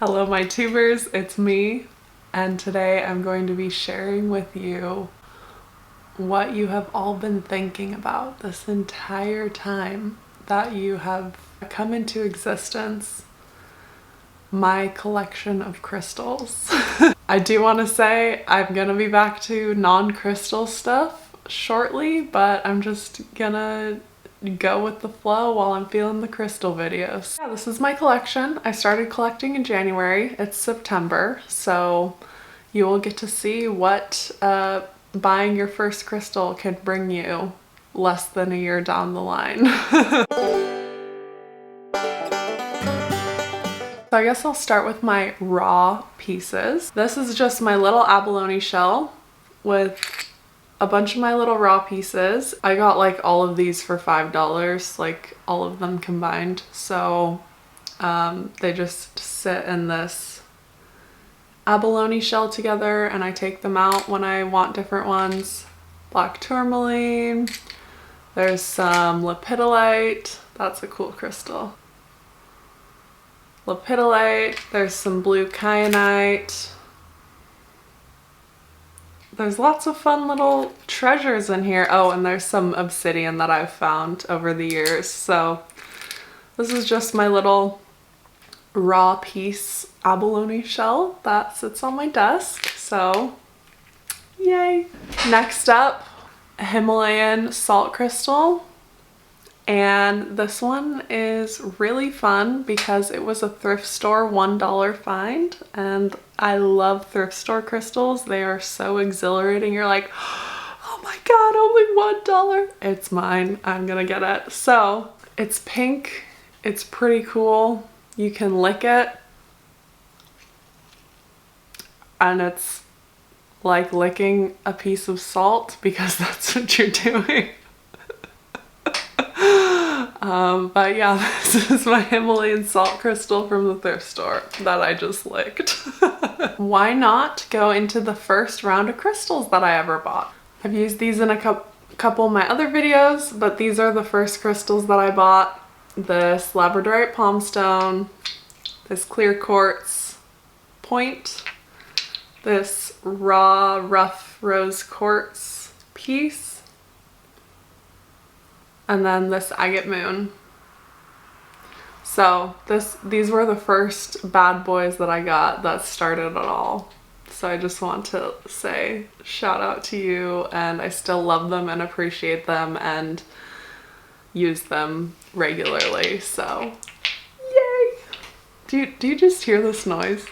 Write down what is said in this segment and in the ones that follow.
Hello my tubers, it's me, and today I'm going to be sharing with you what you have all been thinking about this entire time that you have come into existence, my collection of crystals. I do want to say I'm gonna be back to non-crystal stuff shortly, but I'm just gonna go with the flow while I'm feeling the crystal videos. Yeah, this is my collection. I started collecting in January. It's September, so you will get to see what buying your first crystal can bring you less than a year down the line. So I guess I'll start with my raw pieces. This is just my little abalone shell with a bunch of my little raw pieces. I got like all of these for $5, like all of them combined. So they just sit in this abalone shell together and I take them out when I want different ones. Black tourmaline. There's some lepidolite. That's a cool crystal. Lepidolite. There's some blue kyanite. There's lots of fun little treasures in here. Oh, and there's some obsidian that I've found over the years. So this is just my little raw piece abalone shell that sits on my desk. So yay. Next up, a Himalayan salt crystal. And this one is really fun because it was a thrift store $1 find, and I love thrift store crystals. They are so exhilarating. You're like, oh my god, only $1. It's mine. I'm gonna get it. So it's pink. It's pretty cool. You can lick it. And it's like licking a piece of salt because that's what you're doing. But yeah, this is my Himalayan salt crystal from the thrift store that I just licked. Why not go into the first round of crystals that I ever bought? I've used these in a couple of my other videos, but these are the first crystals that I bought. This labradorite palmstone, this clear quartz point, this raw rough rose quartz piece, and then this agate moon. So these were the first bad boys that I got that started it all. So I just want to say shout out to you, and I still love them and appreciate them and use them regularly. So yay! Do you just hear this noise?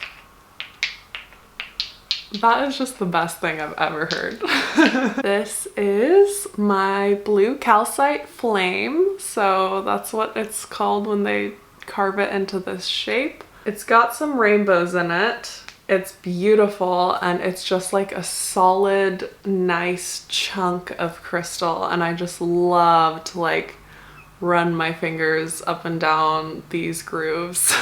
That is just the best thing I've ever heard. This is my blue calcite flame. So that's what it's called when they carve it into this shape. It's got some rainbows in it. It's beautiful, and it's just like a solid, nice chunk of crystal. And I just love to like run my fingers up and down these grooves.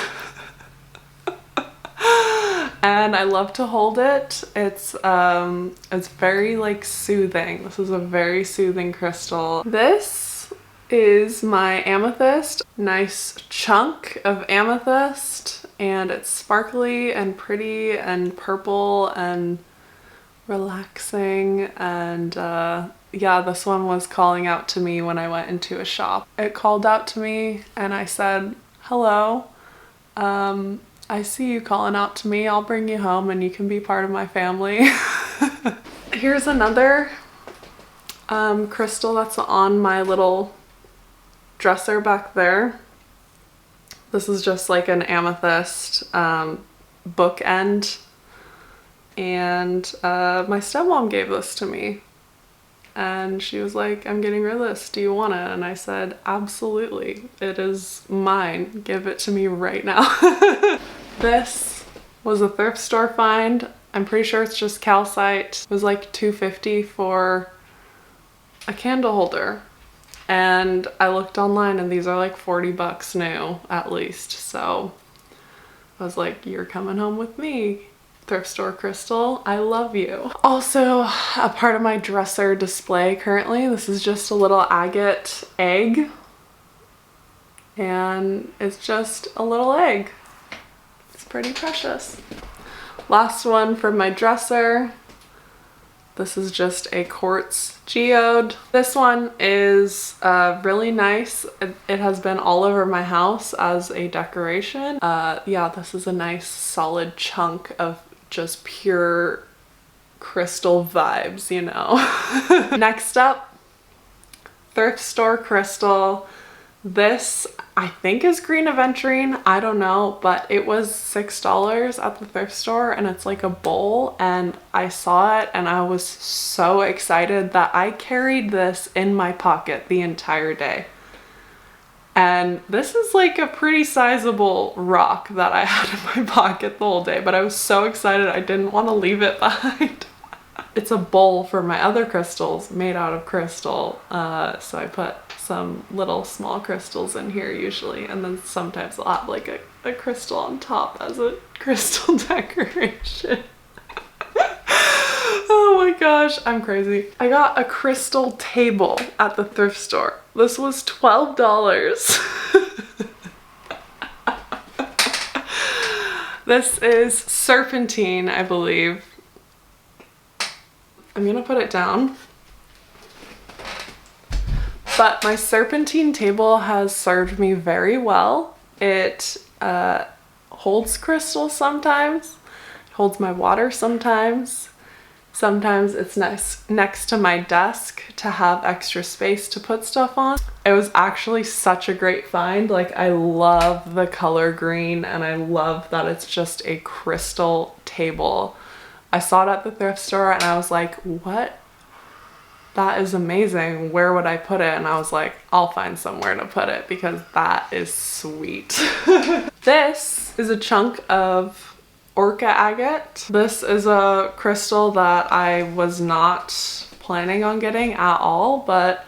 And I love to hold it. It's very like soothing. This is a very soothing crystal. This is my amethyst. Nice chunk of amethyst, and it's sparkly and pretty and purple and relaxing. And yeah, this one was calling out to me when I went into a shop. It called out to me and I said, hello. I see you calling out to me. I'll bring you home and you can be part of my family. Here's another crystal that's on my little dresser back there. This is just like an amethyst bookend. And my stepmom gave this to me. And she was like, I'm getting rid of this. Do you want it? And I said, absolutely. It is mine. Give it to me right now. This was a thrift store find. I'm pretty sure it's just calcite. It was like $2.50 for a candle holder. And I looked online and these are like 40 bucks new at least. So I was like, you're coming home with me. Thrift store crystal, I love you. Also, a part of my dresser display currently, this is just a little agate egg. And it's just a little egg. It's pretty precious. Last one from my dresser. This is just a quartz geode. This one is really nice. It has been all over my house as a decoration. Yeah, this is a nice solid chunk of just pure crystal vibes, you know. Next up, thrift store crystal. This I think is green aventurine, I don't know, but it was $6 at the thrift store and it's like a bowl, and I saw it and I was so excited that I carried this in my pocket the entire day. And this is like a pretty sizable rock that I had in my pocket the whole day, but I was so excited I didn't want to leave it behind. It's a bowl for my other crystals made out of crystal, so I put some little small crystals in here usually, and then sometimes I'll have like a crystal on top as a crystal decoration. Oh my gosh, I'm crazy. I got a crystal table at the thrift store. This was $12. This is serpentine, I believe. I'm gonna put it down. But my serpentine table has served me very well. It holds crystals sometimes, it holds my water sometimes. Sometimes it's next to my desk to have extra space to put stuff on. It was actually such a great find. Like, I love the color green and I love that it's just a crystal table. I saw it at the thrift store and I was like, what? That is amazing. Where would I put it? And I was like, I'll find somewhere to put it because that is sweet. This is a chunk of orca agate. This is a crystal that I was not planning on getting at all, but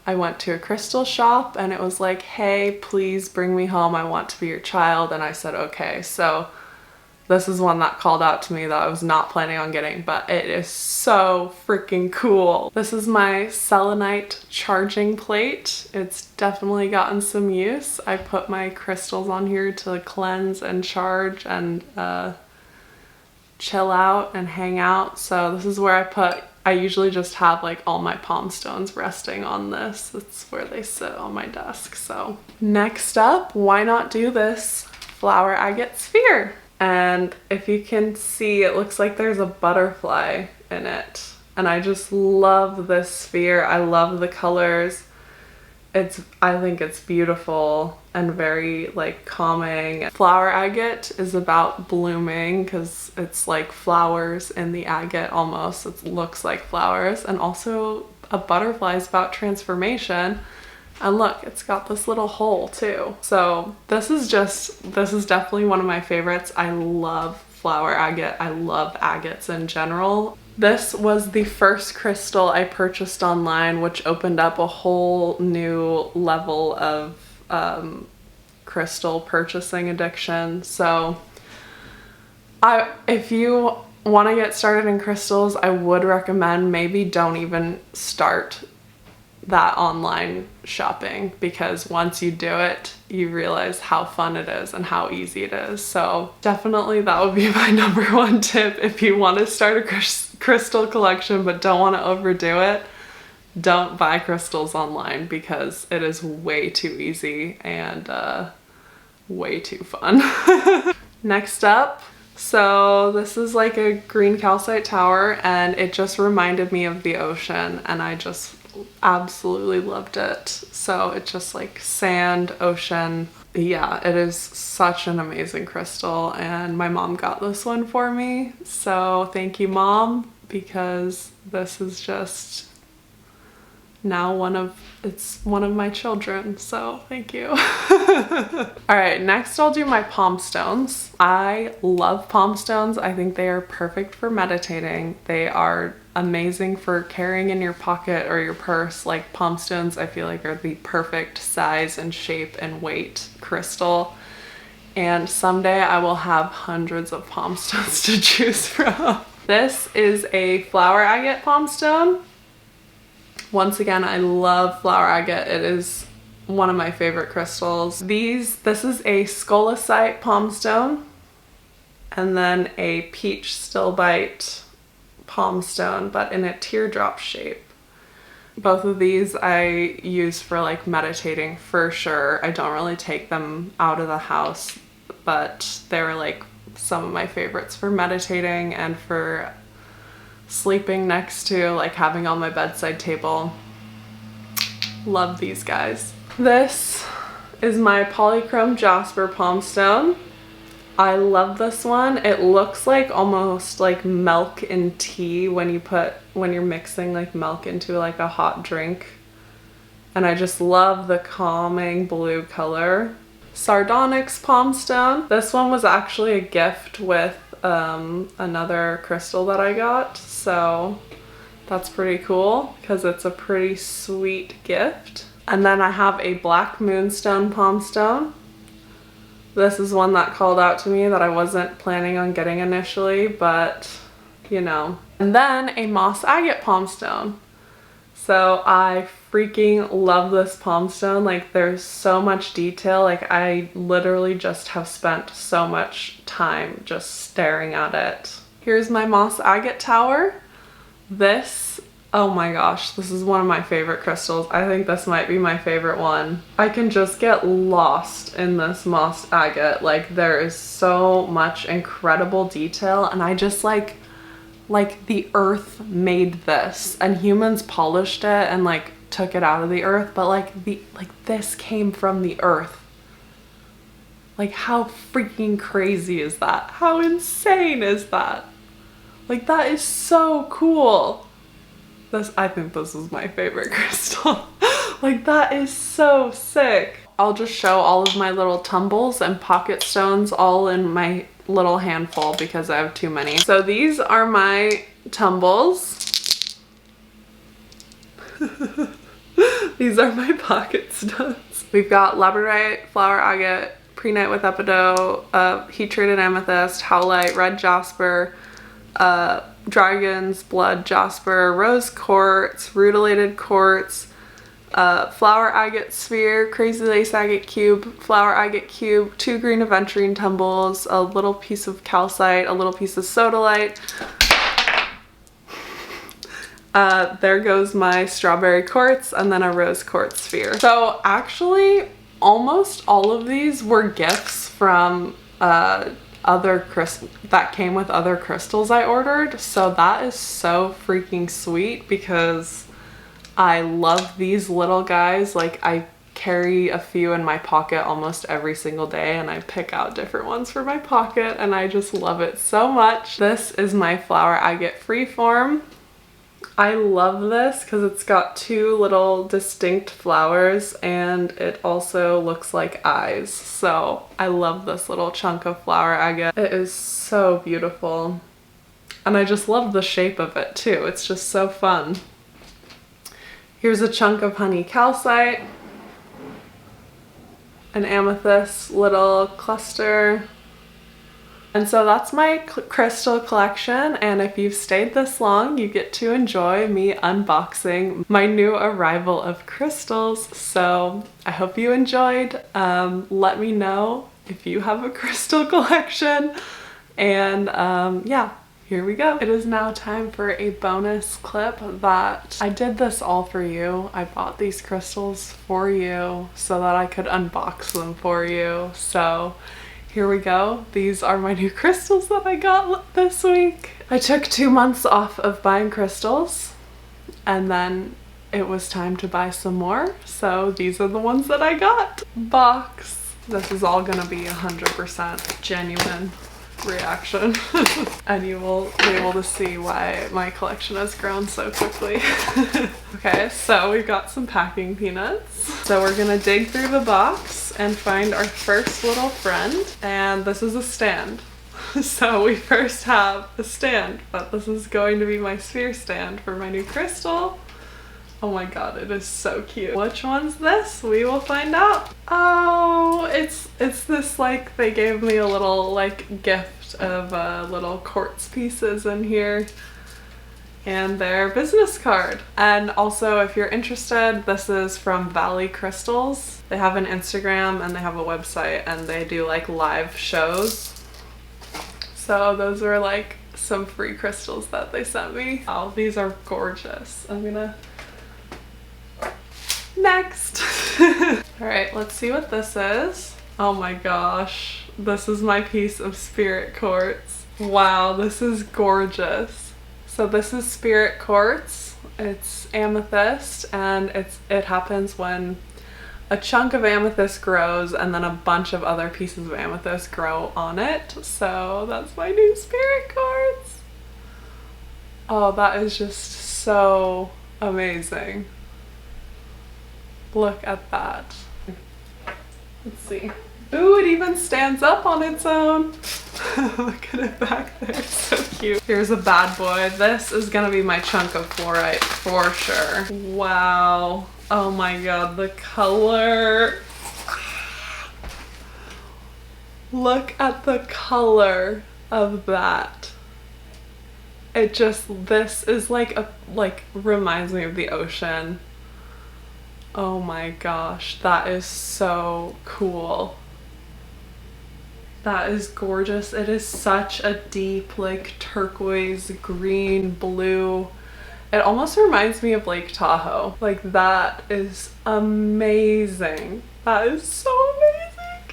I went to a crystal shop and it was like, hey, please bring me home. I want to be your child. And I said, okay. So this is one that called out to me that I was not planning on getting, but it is so freaking cool. This is my selenite charging plate. It's definitely gotten some use. I put my crystals on here to cleanse and charge and chill out and hang out. So this is where I usually just have like all my palm stones resting on this. That's where they sit on my desk. So next up, why not do this flower agate sphere? And if you can see, it looks like there's a butterfly in it. And I just love this sphere. I love the colors. I think it's beautiful and very like calming. Flower agate is about blooming because it's like flowers in the agate almost. It looks like flowers. And also a butterfly is about transformation. And look, it's got this little hole too. So this is definitely one of my favorites. I love flower agate. I love agates in general. This was the first crystal I purchased online, which opened up a whole new level of crystal purchasing addiction. So if you want to get started in crystals, I would recommend maybe don't even start that online shopping, because once you do it, you realize how fun it is and how easy it is. So definitely that would be my number one tip. If you want to start a crystal collection but don't want to overdo it, don't buy crystals online because it is way too easy and way too fun. Next up, so this is like a green calcite tower and it just reminded me of the ocean and I just absolutely loved it. So it's just like sand, ocean. Yeah, it is such an amazing crystal and my mom got this one for me. So thank you, Mom, because this is just now one of my children, so thank you. All right, next I'll do my palm stones. I love palm stones. I think they are perfect for meditating. They are amazing for carrying in your pocket or your purse. Like, palm stones I feel like are the perfect size and shape and weight crystal. And someday I will have hundreds of palm stones to choose from. This is a flower agate palm stone. Once again, I love flower agate. It is one of my favorite crystals. This is a scolecite palm stone. and then a peach still bite palm stone, but in a teardrop shape. Both of these I use for like meditating for sure. I don't really take them out of the house, but they were like some of my favorites for meditating and for sleeping next to, like having on my bedside table. Love these guys. This is my polychrome jasper palm stone. I love this one. It looks like almost like milk in tea when you're mixing like milk into like a hot drink. And I just love the calming blue color. Sardonyx palm stone. This one was actually a gift with another crystal that I got. So that's pretty cool because it's a pretty sweet gift. And then I have a black moonstone palm stone. This is one that called out to me that I wasn't planning on getting initially, but you know. And then a moss agate palm stone. So I freaking love this palm stone. Like there's so much detail. Like I literally just have spent so much time just staring at it. Here's my moss agate tower. This, oh my gosh, this is one of my favorite crystals. I think this might be my favorite one. I can just get lost in this moss agate. Like there is so much incredible detail, and I just like the earth made this and humans polished it and like took it out of the earth, but like this came from the earth. Like how freaking crazy is that? How insane is that? Like that is so cool. I think this is my favorite crystal. Like that is so sick. I'll just show all of my little tumbles and pocket stones all in my little handful because I have too many. So these are my tumbles. These are my pocket stones. We've got labradorite, flower agate, prehnite with epidote, heat treated amethyst, howlite, red jasper, dragon's blood jasper, rose quartz, rutilated quartz, flower agate sphere, crazy lace agate cube, flower agate cube, 2 green aventurine tumbles, a little piece of calcite, a little piece of sodalite. There goes my strawberry quartz, and then a rose quartz sphere. So actually almost all of these were gifts from that came with other crystals I ordered. So that is so freaking sweet because I love these little guys. Like I carry a few in my pocket almost every single day, and I pick out different ones for my pocket, and I just love it so much. This is my flower agate freeform. I love this because it's got 2 little distinct flowers and it also looks like eyes. So I love this little chunk of flower agate. It is so beautiful. And I just love the shape of it too. It's just so fun. Here's a chunk of honey calcite, an amethyst little cluster. And so that's my crystal collection, and if you've stayed this long, you get to enjoy me unboxing my new arrival of crystals. So I hope you enjoyed. Let me know if you have a crystal collection, and yeah, here we go. It is now time for a bonus clip that I did this all for you. I bought these crystals for you so that I could unbox them for you. So here we go. These are my new crystals that I got this week. I took 2 months off of buying crystals, and then it was time to buy some more. So these are the ones that I got. Box. This is all gonna be 100% genuine reaction. And you will be able to see why my collection has grown so quickly. Okay, so we've got some packing peanuts. So we're gonna dig through the box and find our first little friend, and this is a stand. So we first have a stand, but this is going to be my sphere stand for my new crystal. Oh my god, it is so cute. Which one's this? We will find out. Oh, it's this, like, they gave me a little like gift of little quartz pieces in here and their business card. And also, if you're interested, this is from Valley Crystals. They have an Instagram and they have a website, and they do like live shows. So So those were like some free crystals that they sent me. Oh, these are gorgeous. I'm gonna... Next! Alright, let's see what this is. Oh my gosh. This is my piece of spirit quartz. Wow, this is gorgeous. So this is spirit quartz. It's amethyst, and it happens when a chunk of amethyst grows and then a bunch of other pieces of amethyst grow on it. So that's my new spirit quartz. Oh, that is just so amazing. Look at that. Let's see. Ooh, it even stands up on its own. Look at it back there, it's so cute. Here's a bad boy. This is gonna be my chunk of fluorite for sure. Wow. Oh my god, the color. Look at the color of that. It just, this is like reminds me of the ocean. Oh my gosh, that is so cool. That is gorgeous. It is such a deep, like turquoise, green, blue. It almost reminds me of Lake Tahoe. Like, that is amazing. That is so amazing.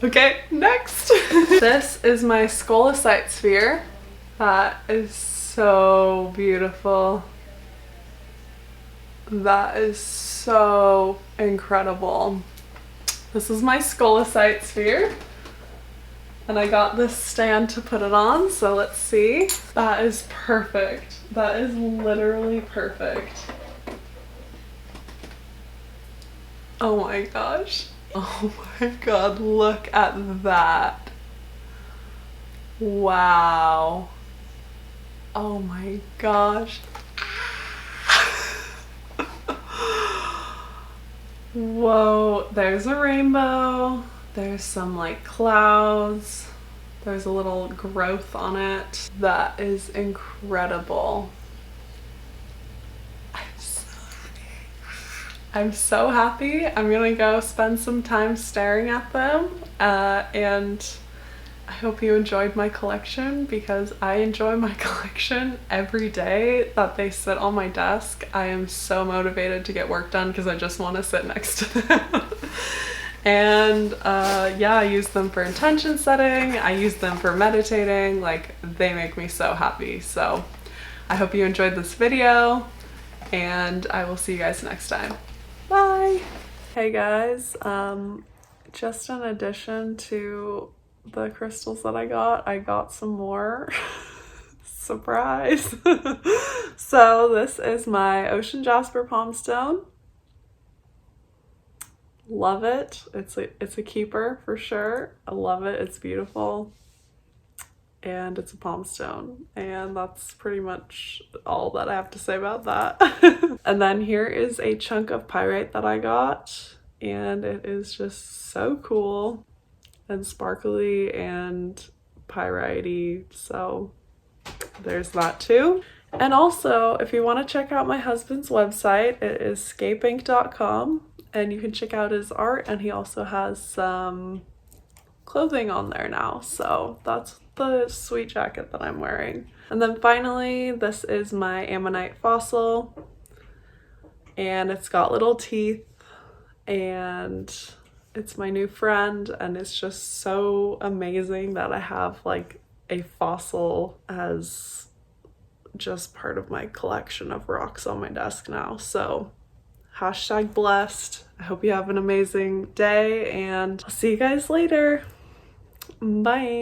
Okay, next. This is my scolecite sphere. That is so beautiful. That is so incredible. This is my scolecite sphere, and I got this stand to put it on, so let's see. That is perfect. That is literally perfect. Oh my gosh. Oh my god, look at that. Wow. Oh my gosh. Whoa, there's a rainbow. There's some like clouds. There's a little growth on it. That is incredible. I'm so happy. I'm gonna go spend some time staring at them, and I hope you enjoyed my collection, because I enjoy my collection every day that they sit on my desk. I am so motivated to get work done because I just want to sit next to them. And yeah, I use them for intention setting. I use them for meditating. Like, they make me so happy. So I hope you enjoyed this video, and I will see you guys next time. Bye! Hey guys, just in addition to the crystals that I got some more. Surprise! So this is my ocean jasper palm stone. Love it. It's a keeper for sure. I love it. It's beautiful. And it's a palm stone. And that's pretty much all that I have to say about that. And then here is a chunk of pyrite that I got. And it is just so cool and sparkly and pyrite-y, so there's that too. And also, if you want to check out my husband's website, it is scapeinc.com, and you can check out his art, and he also has some clothing on there now, so that's the sweet jacket that I'm wearing. And then finally, this is my ammonite fossil, and it's got little teeth, and it's my new friend, and it's just so amazing that I have like a fossil as just part of my collection of rocks on my desk now. So hashtag blessed. I hope you have an amazing day, and I'll see you guys later. Bye.